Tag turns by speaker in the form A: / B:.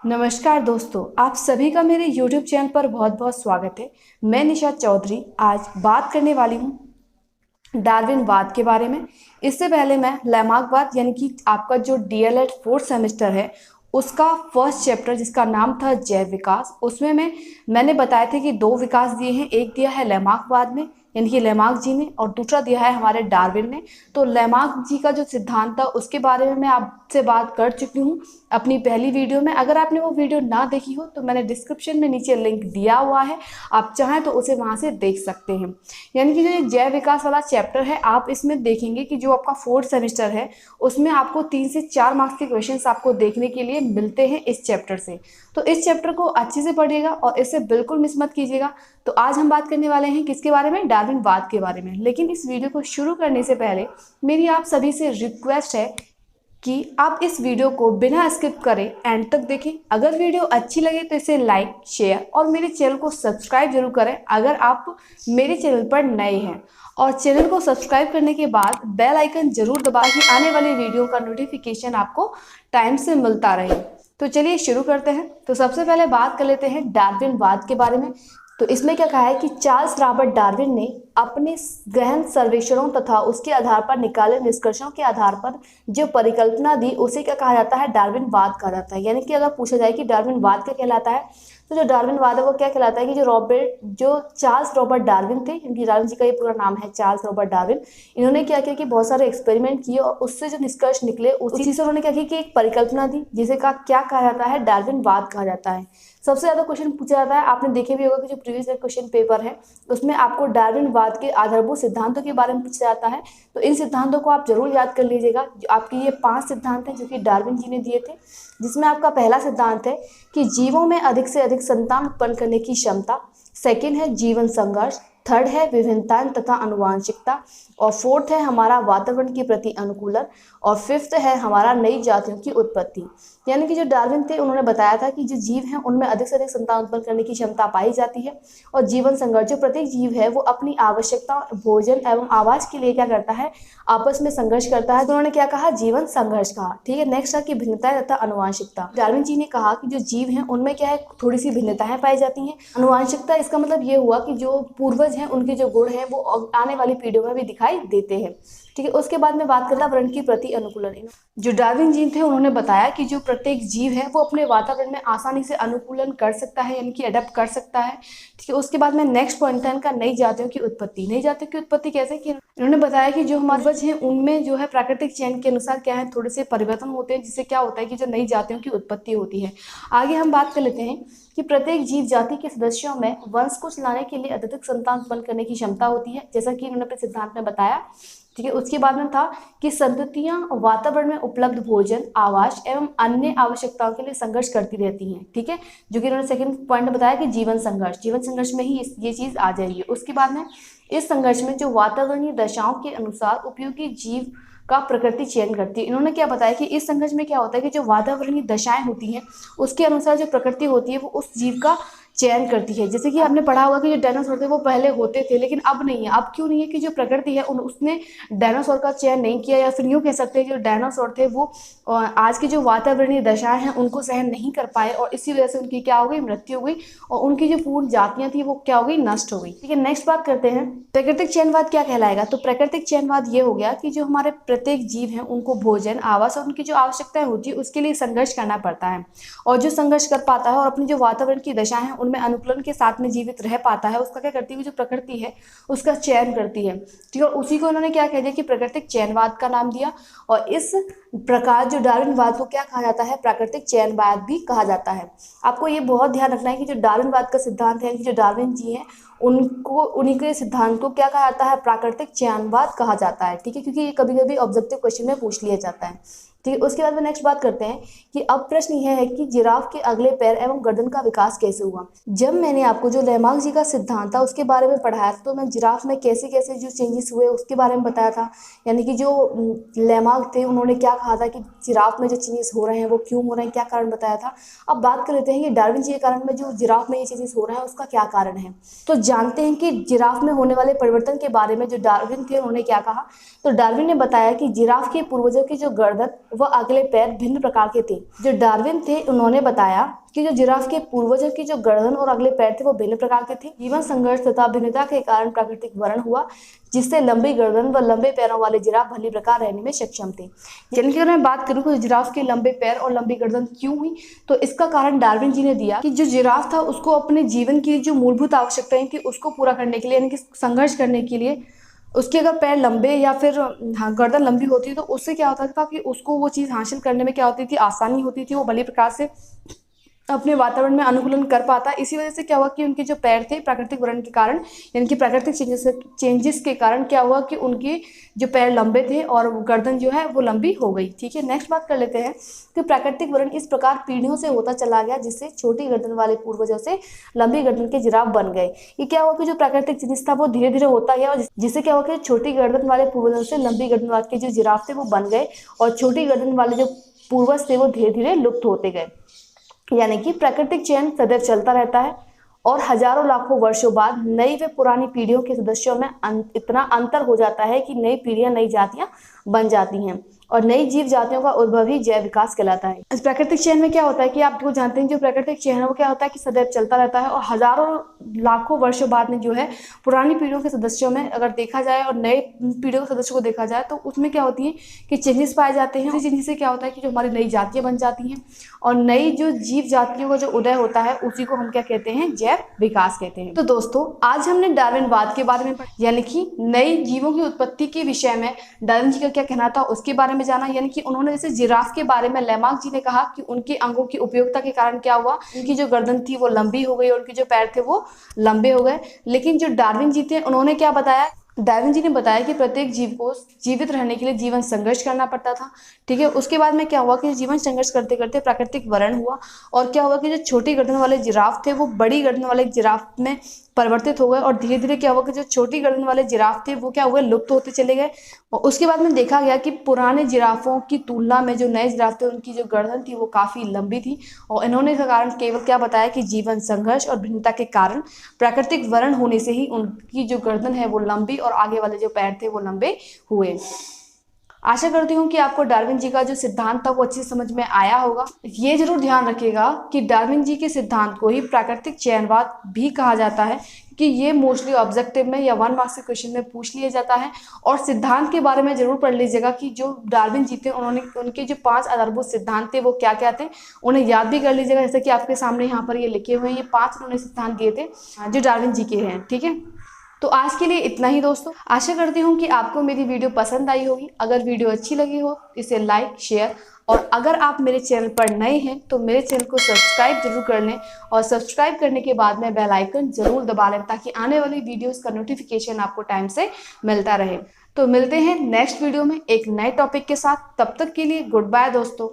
A: नमस्कार दोस्तों, आप सभी का मेरे YouTube चैनल पर बहुत बहुत स्वागत है। मैं निशा चौधरी आज बात करने वाली हूँ डार्विनवाद के बारे में। इससे पहले मैं लैमार्कवाद यानी कि आपका जो डीएलएड फोर्थ सेमेस्टर है उसका फर्स्ट चैप्टर जिसका नाम था जैव विकास, उसमें मैंने बताया था कि दो विकास दिए हैं। एक दिया है लैमार्कवाद में यानी कि लैमार्क जी ने, और दूसरा दिया है हमारे डार्विन ने। तो लैमार्क जी का जो सिद्धांत था उसके बारे में मैं आपसे बात कर चुकी हूँ अपनी पहली वीडियो में। अगर आपने वो वीडियो ना देखी हो तो मैंने डिस्क्रिप्शन में नीचे लिंक दिया हुआ है, आप चाहें तो उसे वहाँ से देख सकते हैं। यानी कि जो ये जैव विकास वाला चैप्टर है, आप इसमें देखेंगे कि जो आपका फोर्थ सेमेस्टर है उसमें आपको 3 से 4 मार्क्स के क्वेश्चंस आपको देखने के लिए मिलते हैं इस चैप्टर से। तो इस चैप्टर को अच्छे से पढ़िएगा और इसे बिल्कुल मिस मत कीजिएगा। तो आज हम बात करने वाले हैं किसके बारे में? डार्विनवाद के बारे में। लेकिन इस वीडियो को शुरू करने से पहले मेरी आप सभी से रिक्वेस्ट है कि आप इस वीडियो को बिना स्किप करे एंड तक देखें। अगर वीडियो अच्छी लगे तो इसे लाइक, शेयर और मेरे चैनल को सब्सक्राइब जरूर करें अगर आप मेरे चैनल पर नए हैं। और चैनल को सब्सक्राइब करने के बाद बेल आइकन जरूर दबाएं कि आने वाली वीडियो का नोटिफिकेशन आपको टाइम से मिलता रहे। तो चलिए शुरू करते हैं। तो सबसे पहले बात कर लेते हैं डार्विनवाद के बारे में। तो इसमें क्या कहा है कि चार्ल्स रॉबर्ट डार्विन ने अपने गहन सर्वेक्षणों तथा उसके आधार पर निकाले निष्कर्षों के आधार पर जो परिकल्पना दी उसे क्या कहा जाता है? डार्विनवाद कहा जाता है। यानी कि अगर पूछा जाए कि डार्विनवाद क्या कहलाता है, तो जो डार्विनवाद है वो क्या कहलाता है कि जो चार्ल्स रॉबर्ट डार्विन थे, क्योंकि डार्विन जी का ये पूरा नाम है चार्ल्स रॉबर्ट डार्विन, इन्होंने क्या किया कि बहुत सारे एक्सपेरिमेंट किए और उससे जो निष्कर्ष निकले उसी से उन्होंने क्या किया कि एक परिकल्पना दी जिसे क्या कहा जाता है? डार्विनवाद कहा जाता है। सबसे ज्यादा क्वेश्चन पूछा जाता है, आपने देखे भी होगा कि जो प्रीवियस क्वेश्चन पेपर है उसमें आपको डार्विनवाद के आधारभूत सिद्धांतों के बारे में पूछा जाता है। तो इन सिद्धांतों को आप जरूर याद कर लीजिएगा। जो आपके ये 5 सिद्धांत हैं जो कि डार्विन जी ने दिए थे, जिसमें आपका पहला सिद्धांत है कि जीवों में अधिक से अधिक संतान उत्पन्न करने की क्षमता। सेकेंड है जीवन संघर्ष। थर्ड है विभिन्नताएं तथा अनुवांशिकता। और फोर्थ है हमारा वातावरण के प्रति अनुकूलन। और फिफ्थ है हमारा नई जातियों की उत्पत्ति। यानी कि जो डार्विन थे उन्होंने बताया था कि जो जीव हैं उनमें अधिक से अधिक संतान उत्पन्न करने की क्षमता पाई जाती है। और जीवन संघर्ष, जो प्रत्येक जीव है वो अपनी आवश्यकता, भोजन एवं आवास के लिए क्या करता है? आपस में संघर्ष करता है। तो उन्होंने क्या कहा? जीवन संघर्ष कहा। ठीक है। नेक्स्ट है कि भिन्नताएं तथा अनुवांशिकता। डार्विन जी ने कहा कि जो जीव हैं उनमें क्या है, थोड़ी सी भिन्नताएं पाई जाती हैं। अनुवांशिकता, इसका मतलब ये हुआ कि जो पूर्वज हैं उनके जो गुण हैं वो आने वाली पीढ़ियों में भी दिखाई देते हैं। ठीक है। उसके बाद में बात करता है वातावरण के प्रति अनुकूलन। जो डार्विन जी थे उन्होंने बताया कि जो प्रत्येक जीव है वो अपने वातावरण में आसानी से अनुकूलन कर सकता है, यानी कि अडेप्ट कर सकता है। ठीक है। उसके बाद में नेक्स्ट पॉइंट है इनका नई जातियों की उत्पत्ति। नई जातियों की उत्पत्ति कैसे की? इन्होंने बताया कि जो हमारे पूर्वज हैं उनमें जो है प्राकृतिक चयन के अनुसार क्या है, थोड़े से परिवर्तन होते हैं, जिससे क्या होता है कि जो नई जातियों की उत्पत्ति होती है। आगे हम बात कर लेते हैं कि प्रत्येक जीव जाति के सदस्यों में वंश को चलाने के लिए अत्यधिक संतान उत्पन्न करने की क्षमता होती है, जैसा कि इन्होंने अपने सिद्धांत में बताया। ठीक है। उसके बाद में था कि संततियां वातावरण में उपलब्ध भोजन, आवास एवं अन्य आवश्यकताओं के लिए संघर्ष करती रहती हैं। ठीक है। जो कि इन्होंने सेकंड पॉइंट बताया कि जीवन संघर्ष में ही ये चीज आ जाएगी। उसके बाद में इस संघर्ष में जो वातावरणीय दशाओं के अनुसार उपयोगी जीव का प्रकृति चयन करती है। इन्होंने क्या बताया कि इस संघर्ष में क्या होता है कि जो वातावरणीय दशाएं होती हैं उसके अनुसार जो प्रकृति होती है वो उस जीव का चयन करती है। जैसे कि आपने पढ़ा होगा कि जो डायनासोर थे वो पहले होते थे लेकिन अब नहीं है। अब क्यों नहीं है? कि जो प्रकृति है उसने डायनासोर का चयन नहीं किया, या फिर यूँ कह सकते हैं कि जो डायनासोर थे वो आज की जो वातावरणीय दशाएं हैं उनको सहन नहीं कर पाए और इसी वजह से उनकी क्या हो गई? मृत्यु हो गई और उनकी जो पूर्ण जातियां थी वो क्या हो गई? नष्ट हो गई। ठीक है। नेक्स्ट बात करते हैं प्राकृतिक चयनवाद क्या कहलाएगा। तो प्राकृतिक चयनवाद ये हो गया कि जो हमारे प्रत्येक जीव हैं उनको भोजन, आवास और उनकी जो आवश्यकताएं होती है उसके लिए संघर्ष करना पड़ता है। और जो संघर्ष कर पाता है और अपनी जो वातावरण की दशा है उनमें अनुकूलन के साथ में जीवित रह पाता है, उसका क्या करती है? जो प्रकृति है उसका चयन करती है। ठीक है। उसी को इन्होंने क्या कह दिया कि प्राकृतिक चयनवाद का नाम दिया। और इस प्रकार जो डार्विनवाद को क्या कहा जाता है? प्राकृतिक चयनवाद भी कहा जाता है। आपको ये बहुत ध्यान रखना है कि जो डार्विनवाद का सिद्धांत है, कि जो डार्विन जी हैं उन्हीं के सिद्धांत को क्या कहा जाता है? प्राकृतिक चयनवाद कहा जाता है। ठीक है। क्योंकि ये कभी कभी ऑब्जेक्टिव क्वेश्चन में पूछ लिया जाता है। ठीक है। उसके बाद में नेक्स्ट बात करते हैं कि अब प्रश्न यह है कि जिराफ के अगले पैर एवं गर्दन का विकास कैसे हुआ। जब मैंने आपको जो लैमार्क जी का सिद्धांत था उसके बारे में पढ़ाया था तो मैं जिराफ में कैसे कैसे जो चेंजेस हुए उसके बारे में बताया था। यानी कि जो लैमार्क थे उन्होंने क्या कहा था कि जिराफ में जो चेंजेस हो रहे हैं वो क्यों हो रहे हैं, क्या कारण बताया था। अब बात कर लेते हैं कि डार्विन जी के कारण में जो जिराफ में ये चेंजेस हो रहा है उसका क्या कारण है। तो जानते हैं कि जिराफ में होने वाले परिवर्तन के बारे में जो डार्विन थे उन्होंने क्या कहा। तो डार्विन ने बताया कि जिराफ के पूर्वजों की जो गर्दन व अगले पैर भिन्न प्रकार के थे। जो डार्विन थे उन्होंने बताया कि जो जिराफ के पूर्वजों की जो गर्दन और अगले पैर थे वो भिन्न प्रकार के थे। जीवन संघर्ष तथा भिन्नता के कारण प्राकृतिक वर्ण हुआ, जिससे लंबी गर्दन व लंबे पैरों वाले जिराफ भली प्रकार रहने में सक्षम थे। यानी कि अगर मैं बात करूं कि जिराफ के लंबे पैर और लंबी गर्दन क्यों हुई, तो इसका कारण डार्विन जी ने दिया कि जो जिराफ था उसको अपने जीवन की जो मूलभूत आवश्यकताएं थी उसको पूरा करने के लिए, यानी कि संघर्ष करने के लिए उसके अगर पैर लंबे या फिर गर्दन लंबी होती तो उससे क्या होता था कि उसको वो चीज़ हासिल करने में क्या होती थी, आसानी होती थी। वो भली प्रकार से अपने वातावरण में अनुकूलन कर पाता। इसी वजह से क्या हुआ कि उनके जो पैर थे प्राकृतिक वर्ण के कारण, यानी कि प्राकृतिक चेंजेस के कारण क्या हुआ कि उनके जो पैर लंबे थे और गर्दन जो है वो लंबी हो गई। ठीक है, नेक्स्ट बात कर लेते हैं कि प्राकृतिक वर्ण इस प्रकार पीढ़ियों से होता चला गया, जिससे छोटी गर्दन वाले पूर्वजों से लंबी गर्दन के जिराफ बन गए। ये क्या हुआ कि जो प्राकृतिक चेंजेस था वो धीरे धीरे होता गया, और जिससे क्या हुआ कि छोटी गर्दन वाले पूर्वजों से लंबी गर्दन वाले के जो जिराफ थे वो बन गए, और छोटी गर्दन वाले जो पूर्वज थे वो धीरे धीरे लुप्त होते गए। यानी कि प्राकृतिक चयन सदैव चलता रहता है, और हजारों लाखों वर्षों बाद नई व पुरानी पीढ़ियों के सदस्यों में इतना अंतर हो जाता है कि नई पीढ़ियां नई जातियां बन जाती हैं, और नई जीव जातियों का उद्भव ही जैव विकास कहलाता है। इस प्राकृतिक चयन में क्या होता है कि आप जो जानते हैं, जो प्राकृतिक चयन है वो क्या होता है कि सदैव चलता रहता है, और हजारों लाखों वर्षों बाद में जो है पुरानी पीढ़ियों के सदस्यों में अगर देखा जाए और नए पीढ़ियों के सदस्यों को देखा जाए तो उसमें क्या होती है कि चेंजेस पाए जाते हैं। चेंजेस से क्या होता है कि जो हमारी नई जातियां बन जाती हैं, और नई जो जीव जातियों का जो उदय होता है उसी को हम क्या कहते हैं, जैव विकास कहते हैं। तो दोस्तों, आज हमने डार्विनवाद के बारे में पढ़ा, यानी कि नई जीवों की उत्पत्ति के विषय में डार्विन जी का क्या कहना था उसके बारे में जाना। यानी कि उन्होंने जैसे जिराफ के बारे में लेमार्क जी ने कहा कि उनके अंगों की उपयोगिता के कारण क्या हुआ, उनकी जो गर्दन थी वो लंबी हो गई और उनके जो पैर थे वो लंबे हो गए। लेकिन जो डार्विन जी थे उन्होंने क्या बताया, डार्विन जी ने बताया कि प्रत्येक जीव को जीवित रहने के लिए जीवन संघर्ष करना पड़ता था। ठीक है, उसके बाद में क्या हुआ कि जीवन संघर्ष करते करते प्राकृतिक वर्ण हुआ, और क्या हुआ कि जो छोटी गर्दन वाले जिराफ थे वो बड़ी गर्दन वाले जिराफ में परिवर्तित हो गए, और धीरे धीरे क्या हुआ कि जो छोटी गर्दन वाले जिराफ थे वो क्या हुए, लुप्त होते चले गए। और उसके बाद में देखा गया कि पुराने जिराफों की तुलना में जो नए जिराफ थे उनकी जो गर्दन थी वो काफ़ी लंबी थी, और इन्होंने इसका कारण केवल क्या बताया कि जीवन संघर्ष और भिन्नता के कारण प्राकृतिक वर्ण होने से ही उनकी जो गर्दन है वो लंबी और आगे वाले जो पैर थे वो लंबे हुए। आशा करती हूँ कि आपको डार्विन जी का जो सिद्धांत था वो अच्छे से समझ में आया होगा। ये जरूर ध्यान रखिएगा कि डार्विन जी के सिद्धांत को ही प्राकृतिक चयनवाद भी कहा जाता है, कि ये मोस्टली ऑब्जेक्टिव में या 1 मार्क्स के क्वेश्चन में पूछ लिया जाता है। और सिद्धांत के बारे में जरूर पढ़ लीजिएगा कि जो डार्विन जी थे उन्होंने उनके जो 5 आधारभूत सिद्धांत थे वो क्या क्या थे, उन्हें याद भी कर लीजिएगा। जैसे कि आपके सामने यहाँ पर ये लिखे हुए हैं, ये 5 उन्होंने सिद्धांत दिए थे जो डार्विन जी के हैं। ठीक है, तो आज के लिए इतना ही दोस्तों। आशा करती हूँ कि आपको मेरी वीडियो पसंद आई होगी। अगर वीडियो अच्छी लगी हो इसे लाइक, शेयर, और अगर आप मेरे चैनल पर नए हैं तो मेरे चैनल को सब्सक्राइब जरूर कर लें, और सब्सक्राइब करने के बाद में बेल आइकन जरूर दबा लें ताकि आने वाली वीडियोस का नोटिफिकेशन आपको टाइम से मिलता रहे। तो मिलते हैं नेक्स्ट वीडियो में एक नए टॉपिक के साथ। तब तक के लिए गुड बाय दोस्तों।